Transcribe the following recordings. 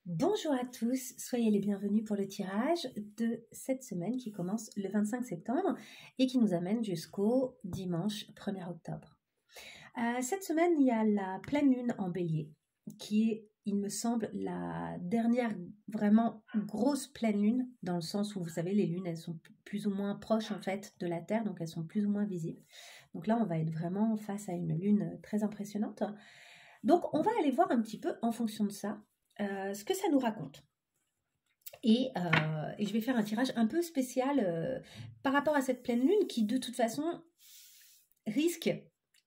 Bonjour à tous, soyez les bienvenus pour le tirage de cette semaine qui commence le 25 septembre et qui nous amène jusqu'au dimanche 1er octobre. Cette semaine, il y a la pleine lune en bélier qui est, il me semble, la dernière vraiment grosse pleine lune dans le sens où, vous savez, les lunes, elles sont plus ou moins proches en fait de la Terre, donc elles sont plus ou moins visibles. Donc là, on va être vraiment face à une lune très impressionnante. Donc on va aller voir un petit peu en fonction de ça ce que ça nous raconte. Et je vais faire un tirage un peu spécial par rapport à cette pleine lune qui, de toute façon, risque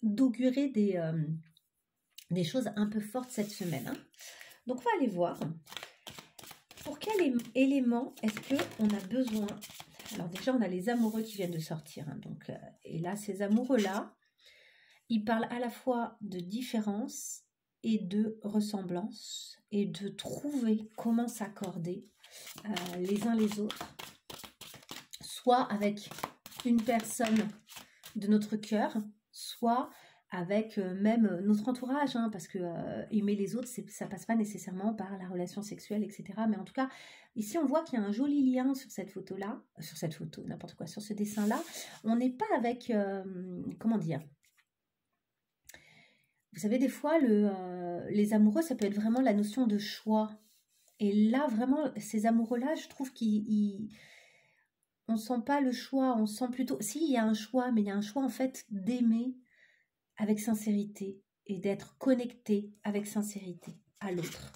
d'augurer des choses un peu fortes cette semaine. Hein. Donc, on va aller voir pour quel élément est-ce qu'on a besoin. Alors déjà, on a les amoureux qui viennent de sortir. Hein, donc, et là, ces amoureux-là, ils parlent à la fois de différence et de ressemblance et de trouver comment s'accorder les uns les autres, soit avec une personne de notre cœur, soit avec même notre entourage, hein, parce que aimer les autres, ça passe pas nécessairement par la relation sexuelle, etc. Mais en tout cas, ici, on voit qu'il y a un joli lien sur cette photo-là, sur cette photo, n'importe quoi, sur ce dessin-là. On n'est pas avec, comment dire, vous savez, des fois, les amoureux, ça peut être vraiment la notion de choix. Et là, vraiment, ces amoureux-là, je trouve on sent pas le choix, on sent plutôt... Si, il y a un choix, mais il y a un choix, en fait, d'aimer avec sincérité et d'être connecté avec sincérité à l'autre.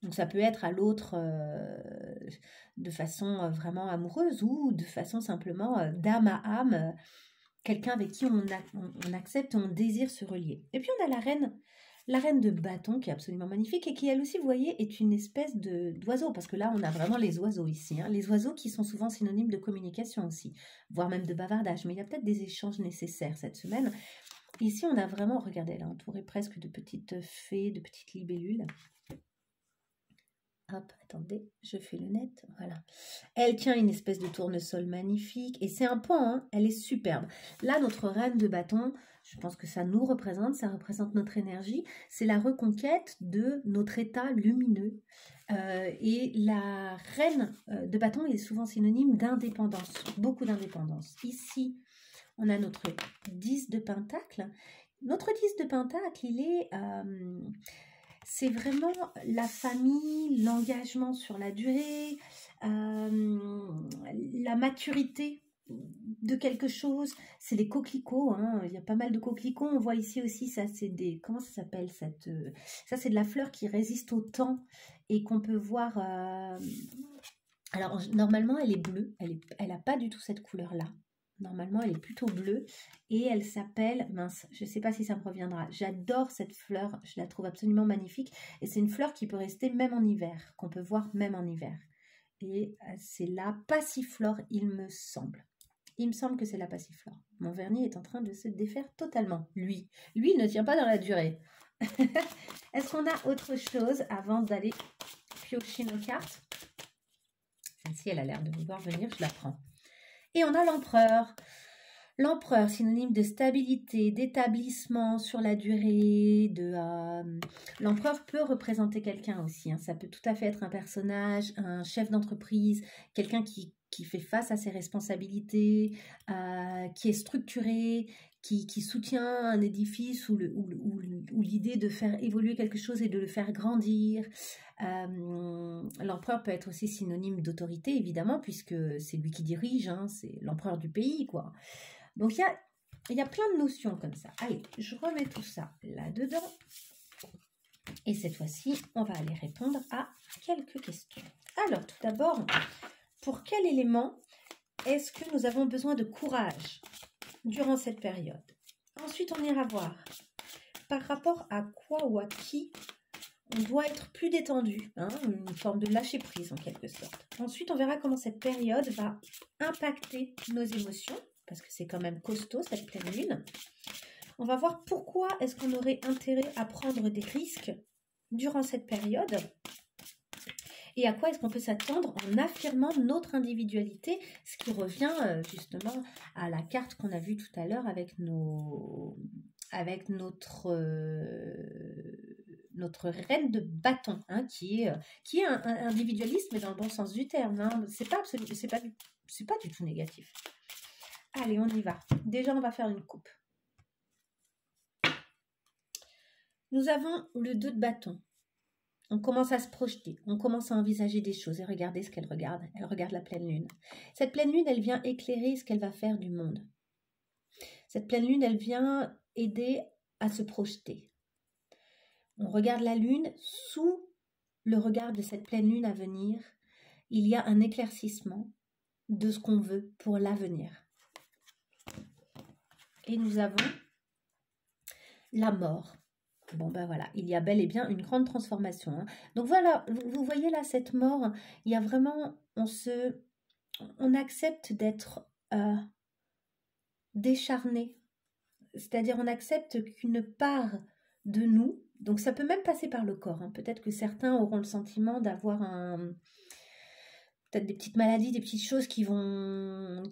Donc, ça peut être à l'autre de façon vraiment amoureuse ou de façon simplement d'âme à âme, quelqu'un avec qui on accepte, on désire se relier. Et puis, on a la reine de bâton qui est absolument magnifique et qui, elle aussi, vous voyez, est une espèce d'oiseau. Parce que là, on a vraiment les oiseaux ici. Hein, les oiseaux qui sont souvent synonymes de communication aussi, voire même de bavardage. Mais il y a peut-être des échanges nécessaires cette semaine. Ici, on a vraiment, regardez, elle est entourée presque de petites fées, de petites libellules. Hop, attendez, je fais le net, voilà. Elle tient une espèce de tournesol magnifique et c'est un pan, hein, elle est superbe. Là, notre reine de bâton, je pense que ça nous représente, ça représente notre énergie. C'est la reconquête de notre état lumineux. Et la reine de bâton est souvent synonyme d'indépendance, beaucoup d'indépendance. Ici, on a notre 10 de pentacle. Notre 10 de pentacle, il est... c'est vraiment la famille, l'engagement sur la durée, la maturité de quelque chose. C'est des coquelicots, hein. Il y a pas mal de coquelicots. On voit ici aussi, ça c'est des... Comment ça s'appelle cette... ça c'est de la fleur qui résiste au temps et qu'on peut voir... Alors normalement elle est bleue, elle n'a pas du tout cette couleur-là. Normalement, elle est plutôt bleue et elle s'appelle, mince, je ne sais pas si ça me reviendra. J'adore cette fleur, je la trouve absolument magnifique. Et c'est une fleur qui peut rester même en hiver, qu'on peut voir même en hiver. Et c'est la passiflore, il me semble. Il me semble que c'est la passiflore. Mon vernis est en train de se défaire totalement. Lui ne tient pas dans la durée. Est-ce qu'on a autre chose avant d'aller piocher nos cartes? Celle-ci, elle a l'air de vouloir venir, je la prends. Et on a l'empereur. L'empereur, synonyme de stabilité, d'établissement sur la durée. L'empereur peut représenter quelqu'un aussi. Hein. Ça peut tout à fait être un personnage, un chef d'entreprise, quelqu'un qui fait face à ses responsabilités, qui est structuré, qui soutient un édifice ou l'idée de faire évoluer quelque chose et de le faire grandir. L'empereur peut être aussi synonyme d'autorité, évidemment, puisque c'est lui qui dirige, hein, c'est l'empereur du pays, quoi. Donc, il y a plein de notions comme ça. Allez, je remets tout ça là-dedans. Et cette fois-ci, on va aller répondre à quelques questions. Alors, tout d'abord, pour quel élément est-ce que nous avons besoin de courage durant cette période? Ensuite, on ira voir par rapport à quoi ou à qui on doit être plus détendu, hein, une forme de lâcher prise en quelque sorte. Ensuite, on verra comment cette période va impacter nos émotions, parce que c'est quand même costaud cette pleine lune. On va voir pourquoi est-ce qu'on aurait intérêt à prendre des risques durant cette période et à quoi est-ce qu'on peut s'attendre en affirmant notre individualité, ce qui revient justement à la carte qu'on a vue tout à l'heure avec notre notre reine de bâton, hein, qui est un individualiste, mais dans le bon sens du terme. Hein. C'est pas du tout négatif. Allez, on y va. Déjà, on va faire une coupe. Nous avons le 2 de bâton. On commence à se projeter, on commence à envisager des choses et regardez ce qu'elle regarde. Elle regarde la pleine lune. Cette pleine lune, elle vient éclairer ce qu'elle va faire du monde. Cette pleine lune, elle vient aider à se projeter. On regarde la lune, sous le regard de cette pleine lune à venir, il y a un éclaircissement de ce qu'on veut pour l'avenir. Et nous avons la mort. Bon ben voilà, il y a bel et bien une grande transformation. Hein. Donc voilà, vous voyez là cette mort, il y a vraiment, on accepte d'être décharné. C'est-à-dire on accepte qu'une part de nous, donc ça peut même passer par le corps. Hein. Peut-être que certains auront le sentiment d'avoir peut-être des petites maladies, des petites choses qui vont,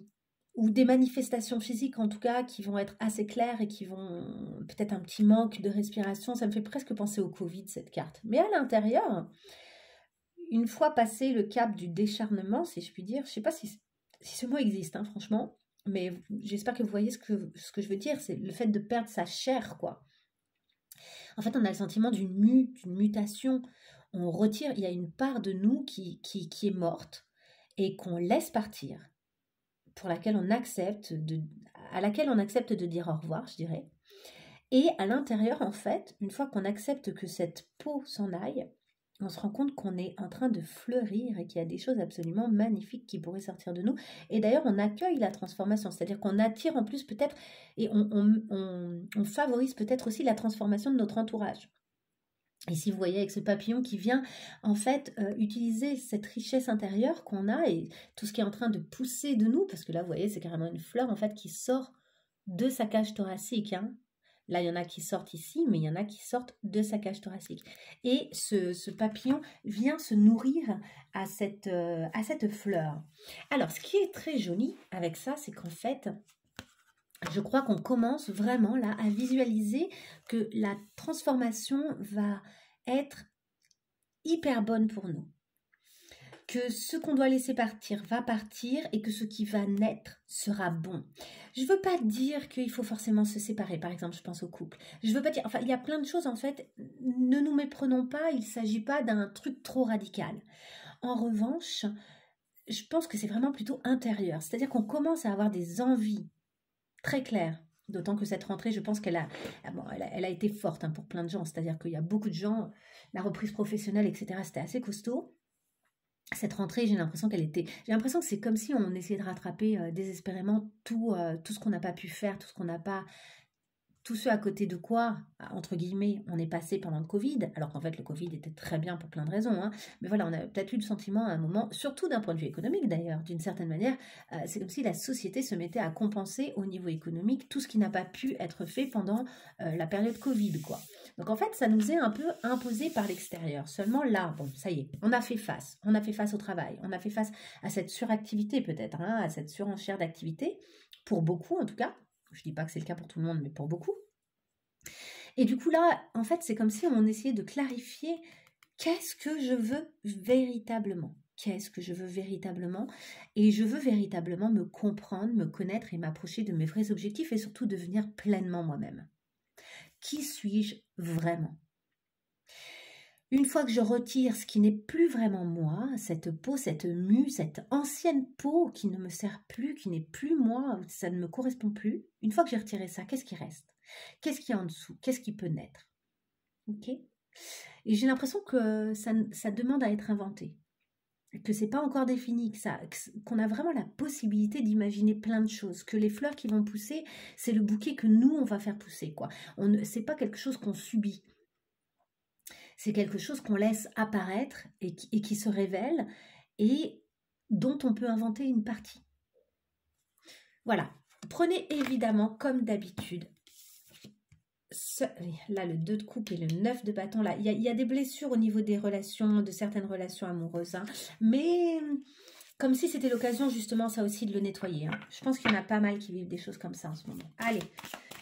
ou des manifestations physiques en tout cas, qui vont être assez claires et qui vont peut-être un petit manque de respiration. Ça me fait presque penser au Covid, cette carte. Mais à l'intérieur, une fois passé le cap du décharnement, si je puis dire, je ne sais pas si ce mot existe, hein, franchement, mais j'espère que vous voyez ce que je veux dire, c'est le fait de perdre sa chair, quoi. En fait, on a le sentiment d'une mutation. On retire, il y a une part de nous qui est morte et qu'on laisse partir, à laquelle on accepte de dire au revoir, je dirais. Et à l'intérieur, en fait, une fois qu'on accepte que cette peau s'en aille, on se rend compte qu'on est en train de fleurir et qu'il y a des choses absolument magnifiques qui pourraient sortir de nous. Et d'ailleurs, on accueille la transformation, c'est-à-dire qu'on attire en plus peut-être, et on favorise peut-être aussi la transformation de notre entourage. Ici, vous voyez avec ce papillon qui vient en fait utiliser cette richesse intérieure qu'on a et tout ce qui est en train de pousser de nous, parce que là, vous voyez, c'est carrément une fleur en fait qui sort de sa cage thoracique. Hein. Là, il y en a qui sortent ici, mais il y en a qui sortent de sa cage thoracique. Et ce papillon vient se nourrir à cette fleur. Alors, ce qui est très joli avec ça, c'est qu'en fait, je crois qu'on commence vraiment là à visualiser que la transformation va être hyper bonne pour nous. Que ce qu'on doit laisser partir va partir et que ce qui va naître sera bon. Je ne veux pas dire qu'il faut forcément se séparer, par exemple, je pense au couple. Je veux pas dire, enfin, il y a plein de choses en fait, ne nous méprenons pas, il ne s'agit pas d'un truc trop radical. En revanche, je pense que c'est vraiment plutôt intérieur, c'est-à-dire qu'on commence à avoir des envies très claires. D'autant que cette rentrée, je pense qu'elle a été forte hein, pour plein de gens, c'est-à-dire qu'il y a beaucoup de gens, la reprise professionnelle, etc., c'était assez costaud. Cette rentrée, j'ai l'impression que c'est comme si on essayait de rattraper désespérément tout ce qu'on n'a pas pu faire, tout ce à côté de quoi, entre guillemets, on est passé pendant le Covid, alors qu'en fait le Covid était très bien pour plein de raisons, hein, mais voilà, on a peut-être eu le sentiment à un moment, surtout d'un point de vue économique d'ailleurs, d'une certaine manière, c'est comme si la société se mettait à compenser au niveau économique tout ce qui n'a pas pu être fait pendant la période Covid, quoi. Donc en fait, ça nous est un peu imposé par l'extérieur. Seulement là, bon, ça y est, on a fait face au travail, on a fait face à cette suractivité peut-être, hein, à cette surenchère d'activité, pour beaucoup en tout cas. Je ne dis pas que c'est le cas pour tout le monde, mais pour beaucoup. Et du coup là, en fait, c'est comme si on essayait de clarifier qu'est-ce que je veux véritablement. Qu'est-ce que je veux véritablement? Et je veux véritablement me comprendre, me connaître et m'approcher de mes vrais objectifs et surtout devenir pleinement moi-même. Qui suis-je vraiment? Une fois que je retire ce qui n'est plus vraiment moi, cette peau, cette mue, cette ancienne peau qui ne me sert plus, qui n'est plus moi, ça ne me correspond plus, une fois que j'ai retiré ça, qu'est-ce qui reste? Qu'est-ce qu'il y a en dessous? Qu'est-ce qui peut naître? Ok? Et j'ai l'impression que ça demande à être inventé, que c'est pas encore défini, qu'on a vraiment la possibilité d'imaginer plein de choses, que les fleurs qui vont pousser, c'est le bouquet que nous, on va faire pousser, quoi. C'est pas quelque chose qu'on subit. C'est quelque chose qu'on laisse apparaître et qui se révèle et dont on peut inventer une partie. Voilà. Prenez évidemment, comme d'habitude, là le 2 de coupe et le 9 de bâton, là, il y a des blessures au niveau des relations, de certaines relations amoureuses, hein, mais comme si c'était l'occasion justement ça aussi de le nettoyer. Hein. Je pense qu'il y en a pas mal qui vivent des choses comme ça en ce moment. Allez,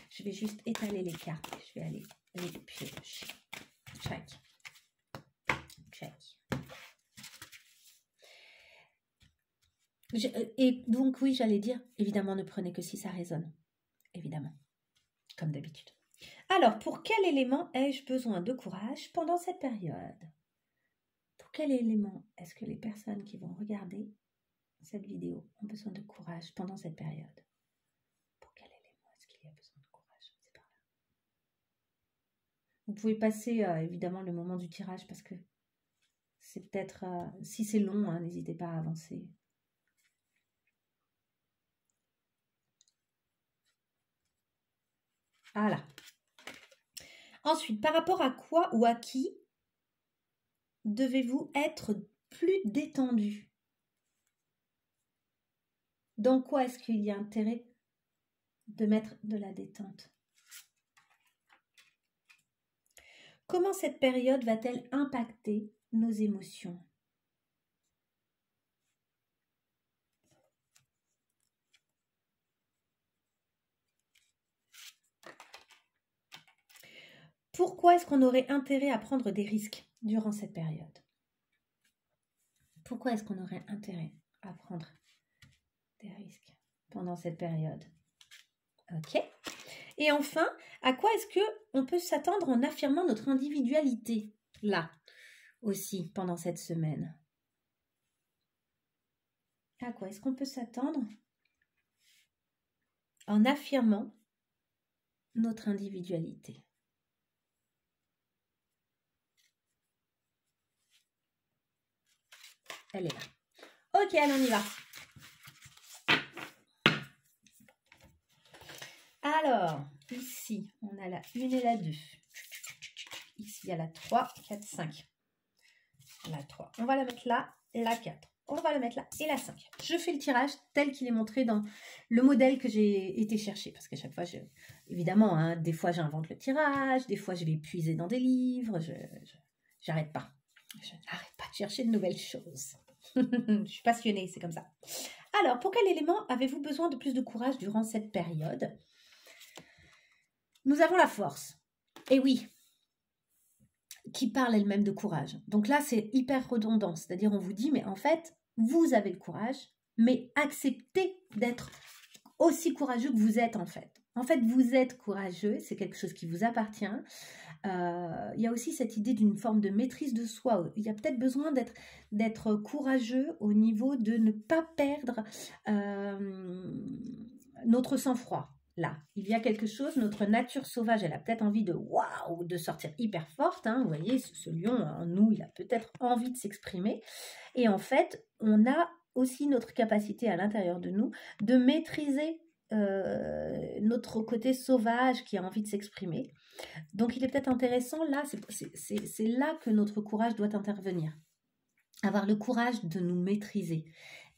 je vais juste étaler les cartes, je vais aller les piocher. check, check. Et donc, oui, j'allais dire, évidemment, ne prenez que si ça résonne. Évidemment, comme d'habitude. Alors, pour quel élément ai-je besoin de courage pendant cette période? Pour quel élément est-ce que les personnes qui vont regarder cette vidéo ont besoin de courage pendant cette période? Pour quel élément est-ce qu'il y a besoin de courage? C'est par là. Vous pouvez passer évidemment le moment du tirage parce que c'est peut-être, si c'est long, hein, n'hésitez pas à avancer. Voilà. Ensuite, par rapport à quoi ou à qui devez-vous être plus détendu? Dans quoi est-ce qu'il y a intérêt de mettre de la détente? Comment cette période va-t-elle impacter nos émotions? Pourquoi est-ce qu'on aurait intérêt à prendre des risques durant cette période? Pourquoi est-ce qu'on aurait intérêt à prendre des risques pendant cette période? Ok. Et enfin, à quoi est-ce qu'on peut s'attendre en affirmant notre individualité, là, aussi, pendant cette semaine? À quoi est-ce qu'on peut s'attendre en affirmant notre individualité? Elle est là. Ok, allez, on y va. Alors, ici, on a la 1 et la 2. Ici, il y a la 3, 4, 5. La 3. On va la mettre là, la 4. On va la mettre là et la 5. Je fais le tirage tel qu'il est montré dans le modèle que j'ai été chercher. Parce qu'à chaque fois, évidemment, hein, des fois, j'invente le tirage. Des fois, je vais puiser dans des livres. J'arrête pas. Je n'arrête pas de chercher de nouvelles choses. Je suis passionnée, c'est comme ça. Alors, pour quel élément avez-vous besoin de plus de courage durant cette période? Nous avons la force. Et oui, qui parle elle-même de courage. Donc là, c'est hyper redondant. C'est-à-dire, on vous dit, mais en fait, vous avez le courage, mais acceptez d'être aussi courageux que vous êtes en fait. En fait, vous êtes courageux, c'est quelque chose qui vous appartient. Il y a aussi cette idée d'une forme de maîtrise de soi. Il y a peut-être besoin d'être courageux au niveau de ne pas perdre notre sang-froid. Là, il y a quelque chose, notre nature sauvage, elle a peut-être envie de waouh, de sortir hyper forte. Hein, vous voyez, ce lion en nous, il a peut-être envie de s'exprimer. Et en fait, on a aussi notre capacité à l'intérieur de nous de maîtriser notre côté sauvage qui a envie de s'exprimer. Donc, il est peut-être intéressant, là, c'est là que notre courage doit intervenir. Avoir le courage de nous maîtriser.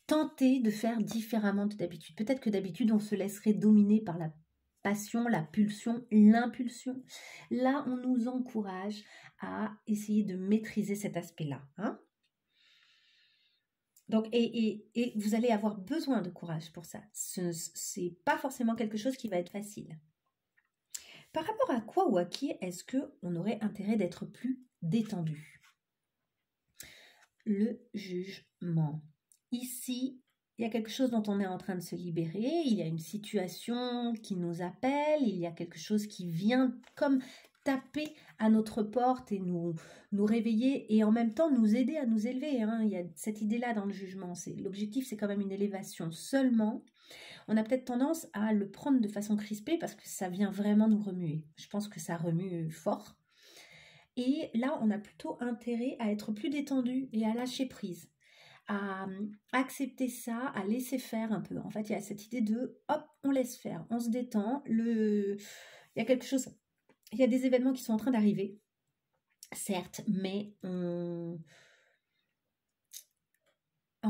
Tenter de faire différemment de d'habitude. Peut-être que d'habitude, on se laisserait dominer par la passion, la pulsion, l'impulsion. Là, on nous encourage à essayer de maîtriser cet aspect-là. Hein? Donc, et vous allez avoir besoin de courage pour ça. Ce n'est pas forcément quelque chose qui va être facile. Par rapport à quoi ou à qui est-ce qu'on aurait intérêt d'être plus détendu? Le jugement. Ici, il y a quelque chose dont on est en train de se libérer, il y a une situation qui nous appelle, il y a quelque chose qui vient comme taper à notre porte et nous réveiller et en même temps nous aider à nous élever. Hein. Il y a cette idée-là dans le jugement. L'objectif, c'est quand même une élévation. Seulement, on a peut-être tendance à le prendre de façon crispée parce que ça vient vraiment nous remuer. Je pense que ça remue fort. Et là, on a plutôt intérêt à être plus détendu et à lâcher prise, à accepter ça, à laisser faire un peu. En fait, il y a cette idée de hop, on laisse faire, on se détend. Il y a quelque chose, il y a des événements qui sont en train d'arriver, certes, mais en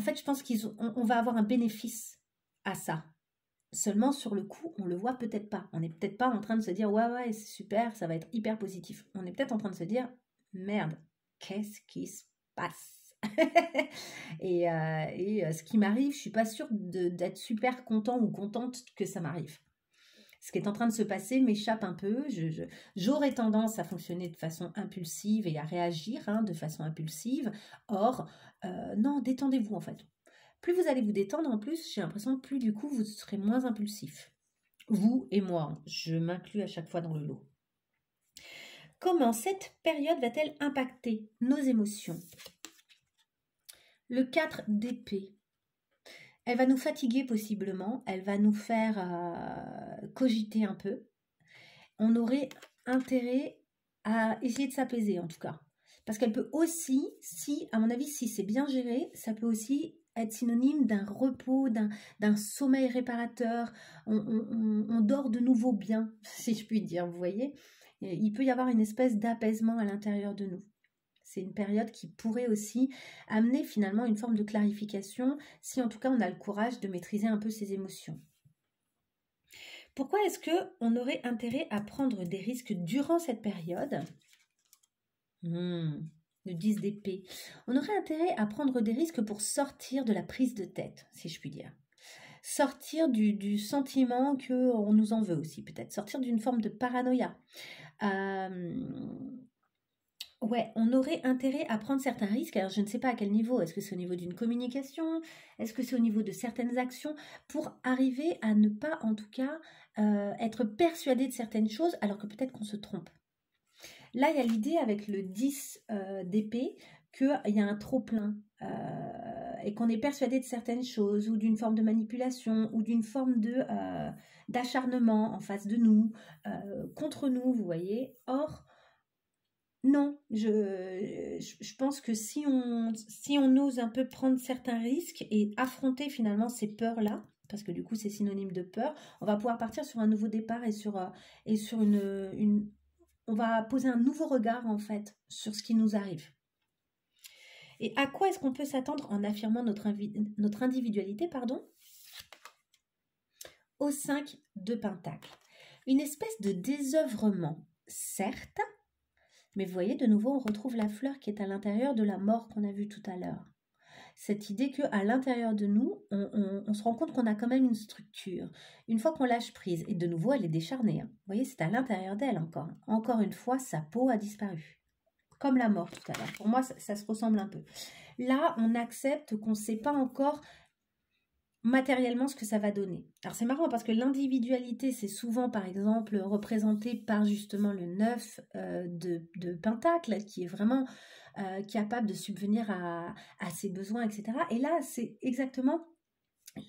fait, je pense qu'on va avoir un bénéfice à ça. Seulement, sur le coup, on le voit peut-être pas. On n'est peut-être pas en train de se dire « Ouais, c'est super, ça va être hyper positif ». On est peut-être en train de se dire « Merde, qu'est-ce qui se passe ?» Et ce qui m'arrive, je suis pas sûre d'être super content ou contente que ça m'arrive. ce qui est en train de se passer m'échappe un peu. J'aurais tendance à fonctionner de façon impulsive et à réagir de façon impulsive. Or, non, détendez-vous en fait. Plus vous allez vous détendre, en plus, j'ai l'impression que plus du coup, vous serez moins impulsif. Vous et moi, je m'inclus à chaque fois dans le lot. Comment cette période va-t-elle impacter nos émotions? Le 4 d'épée. Elle va nous fatiguer possiblement, elle va nous faire cogiter un peu. On aurait intérêt à essayer de s'apaiser en tout cas. Parce qu'elle peut aussi, à mon avis, si c'est bien géré, ça peut aussi être synonyme d'un repos, d'un sommeil réparateur. On dort de nouveau bien, si je puis dire, vous voyez. Il peut y avoir une espèce d'apaisement à l'intérieur de nous. C'est une période qui pourrait aussi amener finalement une forme de clarification, si en tout cas on a le courage de maîtriser un peu ses émotions. Pourquoi est-ce qu'on aurait intérêt à prendre des risques durant cette période? Le 10 d'épée. On aurait intérêt à prendre des risques pour sortir de la prise de tête, si je puis dire. Sortir du sentiment qu'on nous en veut aussi, peut-être. Sortir d'une forme de paranoïa. Ouais, on aurait intérêt à prendre certains risques. Alors, je ne sais pas à quel niveau. Est-ce que c'est au niveau d'une communication? Est-ce que c'est au niveau de certaines actions? Pour arriver à ne pas, en tout cas, être persuadé de certaines choses, alors que peut-être qu'on se trompe. Là, il y a l'idée avec le 10 d'épée qu'il y a un trop-plein et qu'on est persuadé de certaines choses ou d'une forme de manipulation ou d'une forme d'acharnement en face de nous, contre nous, vous voyez. Or, non, je pense que si on ose un peu prendre certains risques et affronter finalement ces peurs-là, parce que du coup c'est synonyme de peur, on va pouvoir partir sur un nouveau départ et sur on va poser un nouveau regard en fait sur ce qui nous arrive. Et à quoi est-ce qu'on peut s'attendre en affirmant notre individualité, Au 5 de Pentacle. Une espèce de désœuvrement, certes, mais vous voyez, de nouveau, on retrouve la fleur qui est à l'intérieur de la mort qu'on a vue tout à l'heure. Cette idée qu'à l'intérieur de nous, on se rend compte qu'on a quand même une structure. Une fois qu'on lâche prise, et de nouveau, elle est décharnée. Vous voyez, c'est à l'intérieur d'elle encore. Encore une fois, sa peau a disparu. Comme la mort tout à l'heure. Pour moi, ça se ressemble un peu. Là, on accepte qu'on ne sait pas encore matériellement ce que ça va donner. Alors c'est marrant parce que l'individualité, c'est souvent par exemple représenté par justement le 9 de Pentacle, qui est vraiment capable de subvenir à ses besoins, etc. Et là, c'est exactement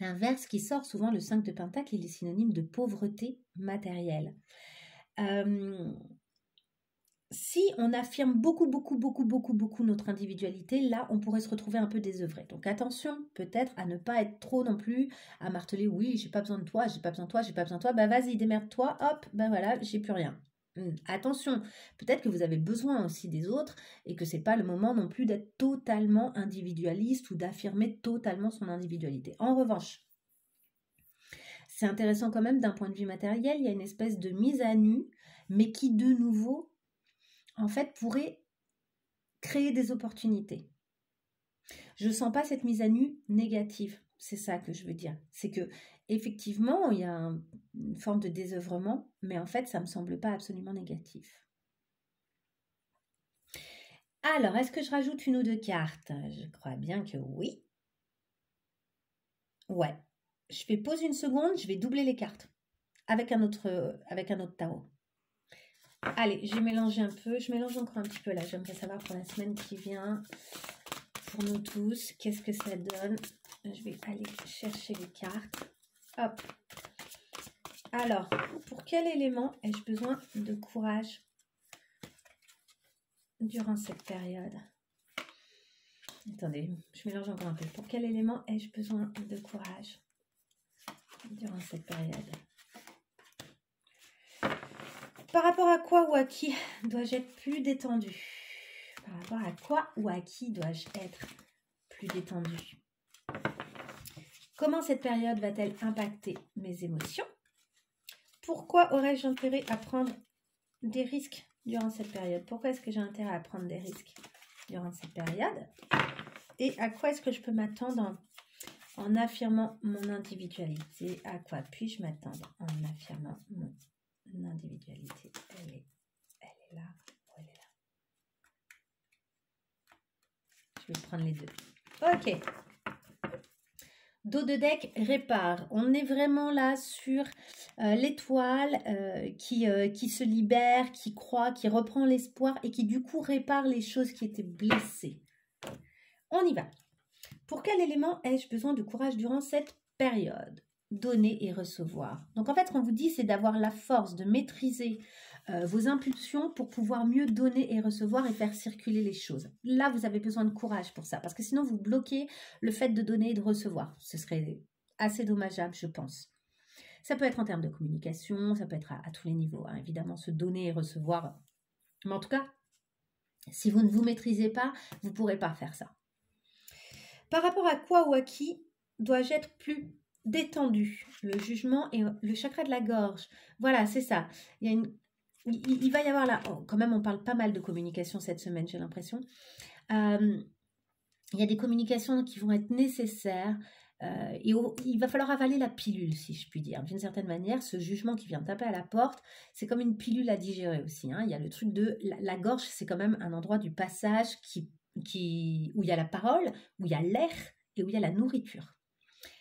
l'inverse qui sort. Souvent, le 5 de Pentacle, il est synonyme de pauvreté matérielle. Si on affirme beaucoup notre individualité, là, on pourrait se retrouver un peu désœuvré. Donc attention, peut-être à ne pas être trop non plus, à marteler, oui, j'ai pas besoin de toi, j'ai pas besoin de toi, j'ai pas besoin de toi, bah vas-y, démerde-toi, hop, ben voilà, j'ai plus rien. Attention, peut-être que vous avez besoin aussi des autres et que c'est pas le moment non plus d'être totalement individualiste ou d'affirmer totalement son individualité. En revanche, c'est intéressant quand même d'un point de vue matériel, il y a une espèce de mise à nu, mais qui de nouveau en fait, pourrait créer des opportunités. Je ne sens pas cette mise à nu négative. C'est ça que je veux dire. C'est que effectivement, il y a une forme de désœuvrement, mais en fait, ça ne me semble pas absolument négatif. Alors, est-ce que je rajoute une ou deux cartes? Je crois bien que oui. Ouais. Je fais pause une seconde, je vais doubler les cartes avec un autre tarot. Allez, j'ai mélangé un peu. Je mélange encore un petit peu là. J'aimerais savoir pour la semaine qui vient, pour nous tous, qu'est-ce que ça donne. Je vais aller chercher les cartes. Hop. Alors, pour quel élément ai-je besoin de courage durant cette période? Attendez, je mélange encore un peu. Pour quel élément ai-je besoin de courage durant cette période? Par rapport à quoi ou à qui dois-je être plus détendue? Par rapport à quoi ou à qui dois-je être plus détendue? Comment cette période va-t-elle impacter mes émotions? Pourquoi aurais-je intérêt à prendre des risques durant cette période? Pourquoi est-ce que j'ai intérêt à prendre des risques durant cette période? Et à quoi est-ce que je peux m'attendre en affirmant mon individualité, à quoi puis-je m'attendre en affirmant mon individualité? Elle est là ou elle est là? Je vais prendre les deux. Ok. Dos de deck répare. On est vraiment là sur l'étoile qui se libère, qui croit, qui reprend l'espoir et qui du coup répare les choses qui étaient blessées. On y va. Pour quel élément ai-je besoin de courage durant cette période? Donner et recevoir. Donc en fait, ce qu'on vous dit, c'est d'avoir la force de maîtriser vos impulsions pour pouvoir mieux donner et recevoir et faire circuler les choses. Là, vous avez besoin de courage pour ça, parce que sinon, vous bloquez le fait de donner et de recevoir. Ce serait assez dommageable, je pense. Ça peut être en termes de communication, ça peut être à tous les niveaux, hein, évidemment, se donner et recevoir. Mais en tout cas, si vous ne vous maîtrisez pas, vous ne pourrez pas faire ça. Par rapport à quoi ou à qui dois-je être plus détendu? Le jugement et le chakra de la gorge. Voilà, c'est ça. Il va y avoir là, quand même, on parle pas mal de communication cette semaine, j'ai l'impression. Il y a des communications qui vont être nécessaires et il va falloir avaler la pilule, si je puis dire. D'une certaine manière, ce jugement qui vient taper à la porte, c'est comme une pilule à digérer aussi. Hein. Il y a le truc de la gorge, c'est quand même un endroit du passage où il y a la parole, où il y a l'air et où il y a la nourriture.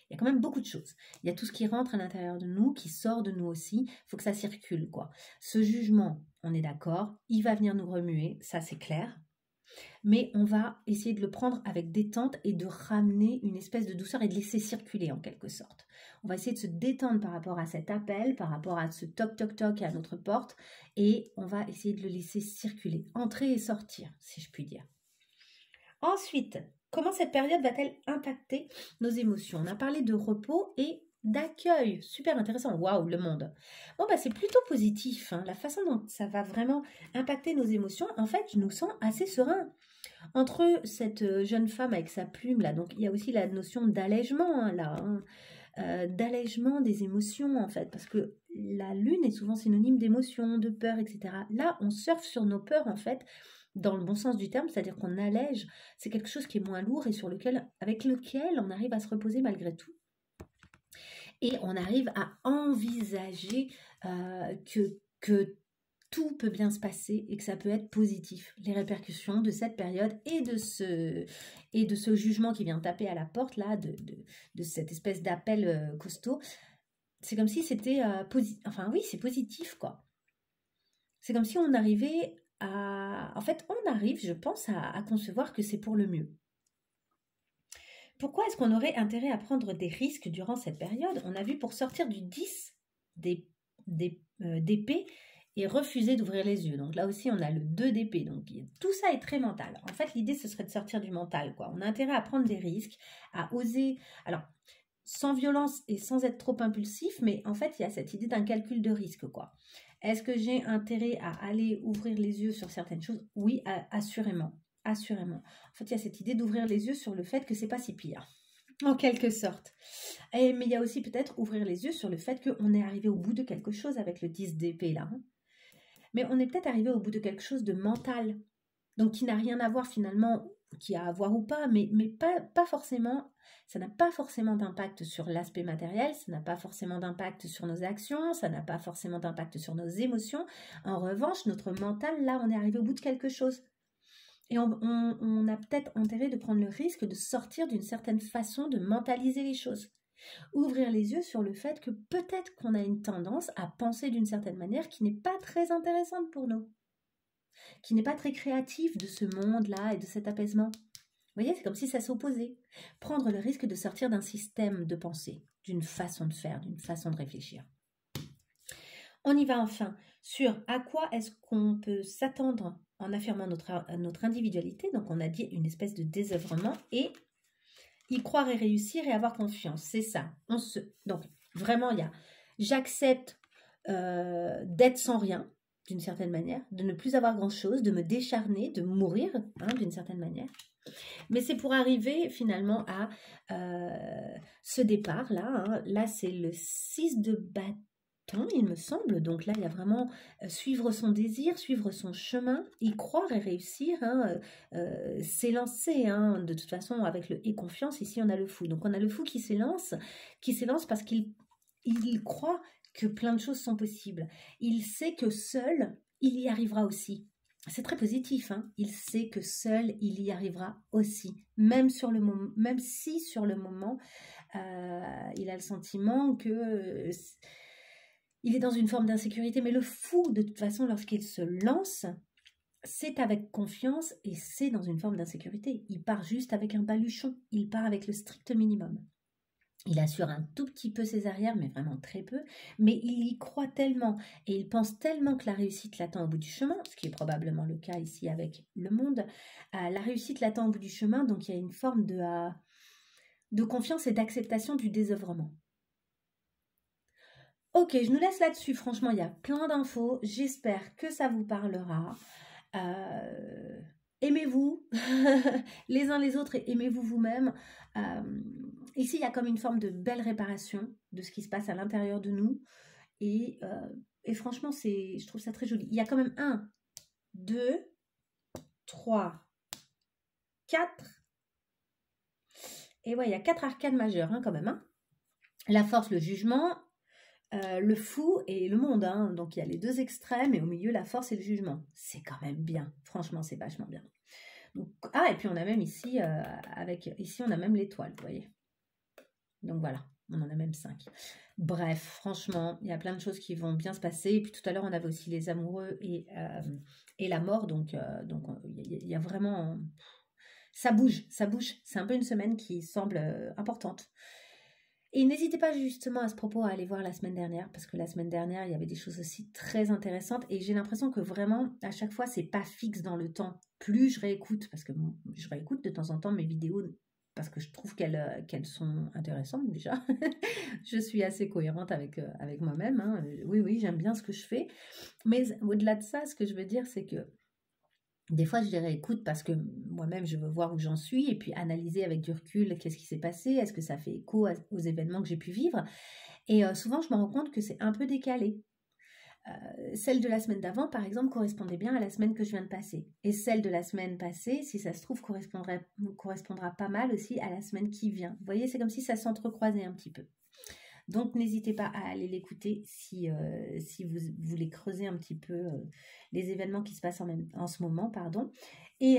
Il y a quand même beaucoup de choses. Il y a tout ce qui rentre à l'intérieur de nous, qui sort de nous aussi. Il faut que ça circule, quoi. Ce jugement, on est d'accord, il va venir nous remuer, ça c'est clair. Mais on va essayer de le prendre avec détente et de ramener une espèce de douceur et de laisser circuler en quelque sorte. On va essayer de se détendre par rapport à cet appel, par rapport à ce toc-toc-toc à notre porte. Et on va essayer de le laisser circuler, entrer et sortir, si je puis dire. Ensuite, comment cette période va-t-elle impacter nos émotions? On a parlé de repos et d'accueil. Super intéressant. Waouh, le monde. Bon, bah, c'est plutôt positif. Hein. La façon dont ça va vraiment impacter nos émotions, en fait, je nous sens assez serein. Entre cette jeune femme avec sa plume, là, donc il y a aussi la notion d'allègement, hein, là. Hein. D'allègement des émotions, en fait, parce que la lune est souvent synonyme d'émotion, de peur, etc. Là, on surfe sur nos peurs, en fait, dans le bon sens du terme, c'est-à-dire qu'on allège, c'est quelque chose qui est moins lourd et avec lequel on arrive à se reposer malgré tout. Et on arrive à envisager que tout peut bien se passer et que ça peut être positif. Les répercussions de cette période et de ce jugement qui vient taper à la porte, là, de cette espèce d'appel costaud, c'est comme si c'était positif. Enfin oui, c'est positif, quoi. C'est comme si on arrivait en fait, on arrive, je pense, à concevoir que c'est pour le mieux. Pourquoi est-ce qu'on aurait intérêt à prendre des risques durant cette période? On a vu pour sortir du 10 d'épée et refuser d'ouvrir les yeux. Donc là aussi, on a le 2 d'épée. Donc tout ça est très mental. En fait, l'idée, ce serait de sortir du mental, quoi. On a intérêt à prendre des risques, à oser... Alors, sans violence et sans être trop impulsif, mais en fait, il y a cette idée d'un calcul de risque, quoi. Est-ce que j'ai intérêt à aller ouvrir les yeux sur certaines choses? Oui, assurément. Assurément. En fait, il y a cette idée d'ouvrir les yeux sur le fait que c'est pas si pire, en quelque sorte. Mais il y a aussi peut-être ouvrir les yeux sur le fait qu'on est arrivé au bout de quelque chose avec le 10 d'épée, là. Hein. Mais on est peut-être arrivé au bout de quelque chose de mental, donc qui n'a rien à voir finalement, qui a à voir ou pas, mais pas forcément, ça n'a pas forcément d'impact sur l'aspect matériel, ça n'a pas forcément d'impact sur nos actions, ça n'a pas forcément d'impact sur nos émotions. En revanche, notre mental, là, on est arrivé au bout de quelque chose. Et on a peut-être intérêt de prendre le risque de sortir d'une certaine façon de mentaliser les choses. Ouvrir les yeux sur le fait que peut-être qu'on a une tendance à penser d'une certaine manière qui n'est pas très intéressante pour nous, qui n'est pas très créative de ce monde-là et de cet apaisement. Vous voyez, c'est comme si ça s'opposait. Prendre le risque de sortir d'un système de pensée, d'une façon de faire, d'une façon de réfléchir. On y va enfin sur à quoi est-ce qu'on peut s'attendre en affirmant notre individualité. Donc on a dit une espèce de désœuvrement et y croire et réussir et avoir confiance. C'est ça. Donc vraiment, il y a j'accepte d'être sans rien, d'une certaine manière, de ne plus avoir grand-chose, de me décharner, de mourir, hein, d'une certaine manière. Mais c'est pour arriver finalement à ce départ-là. Hein. Là, c'est le 6 de bâton. bâton, il me semble. Donc là, il y a vraiment suivre son désir, suivre son chemin, y croire et réussir, hein, s'élancer. Hein. De toute façon, avec le et confiance, ici, on a le fou. Donc on a le fou qui s'élance parce qu'il croit que plein de choses sont possibles. Il sait que seul, il y arrivera aussi. C'est très positif, hein. Il sait que seul, il y arrivera aussi. Même si sur le moment, il a le sentiment que il est dans une forme d'insécurité. Mais le fou, de toute façon, lorsqu'il se lance, c'est avec confiance et c'est dans une forme d'insécurité. Il part juste avec un baluchon. Il part avec le strict minimum. Il assure un tout petit peu ses arrières, mais vraiment très peu. Mais il y croit tellement et il pense tellement que la réussite l'attend au bout du chemin, ce qui est probablement le cas ici avec le monde. La réussite l'attend au bout du chemin, donc il y a une forme de confiance et d'acceptation du désœuvrement. Ok, je nous laisse là-dessus. Franchement, il y a plein d'infos. J'espère que ça vous parlera. Aimez-vous les uns les autres et aimez-vous vous-même. Ici, il y a comme une forme de belle réparation de ce qui se passe à l'intérieur de nous. Et franchement, je trouve ça très joli. Il y a quand même 1, 2, 3, 4. Et ouais, il y a 4 arcanes majeures hein, quand même. Hein. La force, le jugement, le fou et le monde. Hein. Donc, il y a les deux extrêmes et au milieu, la force et le jugement. C'est quand même bien. Franchement, c'est vachement bien. Donc, et puis on a même ici, ici on a même l'étoile, vous voyez. Donc voilà, on en a même 5. Bref, franchement, il y a plein de choses qui vont bien se passer. Et puis tout à l'heure, on avait aussi les amoureux et la mort. Donc il y a vraiment... Ça bouge. C'est un peu une semaine qui semble importante. Et n'hésitez pas justement à ce propos à aller voir la semaine dernière, parce que la semaine dernière, il y avait des choses aussi très intéressantes, et j'ai l'impression que vraiment, à chaque fois, c'est pas fixe dans le temps. Plus je réécoute, parce que je réécoute de temps en temps mes vidéos, parce que je trouve qu'elles sont intéressantes déjà. Je suis assez cohérente avec moi-même. Hein. Oui, j'aime bien ce que je fais. Mais au-delà de ça, ce que je veux dire, c'est que des fois, je les réécoute parce que moi-même, je veux voir où j'en suis et puis analyser avec du recul qu'est-ce qui s'est passé, est-ce que ça fait écho aux événements que j'ai pu vivre. Et souvent, je me rends compte que c'est un peu décalé. Celle de la semaine d'avant, par exemple, correspondait bien à la semaine que je viens de passer. Et celle de la semaine passée, si ça se trouve, correspondra pas mal aussi à la semaine qui vient. Vous voyez, c'est comme si ça s'entrecroisait un petit peu. Donc, n'hésitez pas à aller l'écouter si vous voulez creuser un petit peu les événements qui se passent en ce moment. Pardon. Et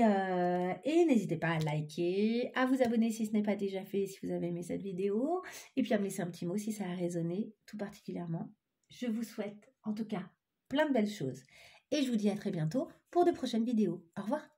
n'hésitez pas à liker, à vous abonner si ce n'est pas déjà fait, si vous avez aimé cette vidéo, et puis à me laisser un petit mot si ça a résonné tout particulièrement. Je vous souhaite en tout cas plein de belles choses. Et je vous dis à très bientôt pour de prochaines vidéos. Au revoir.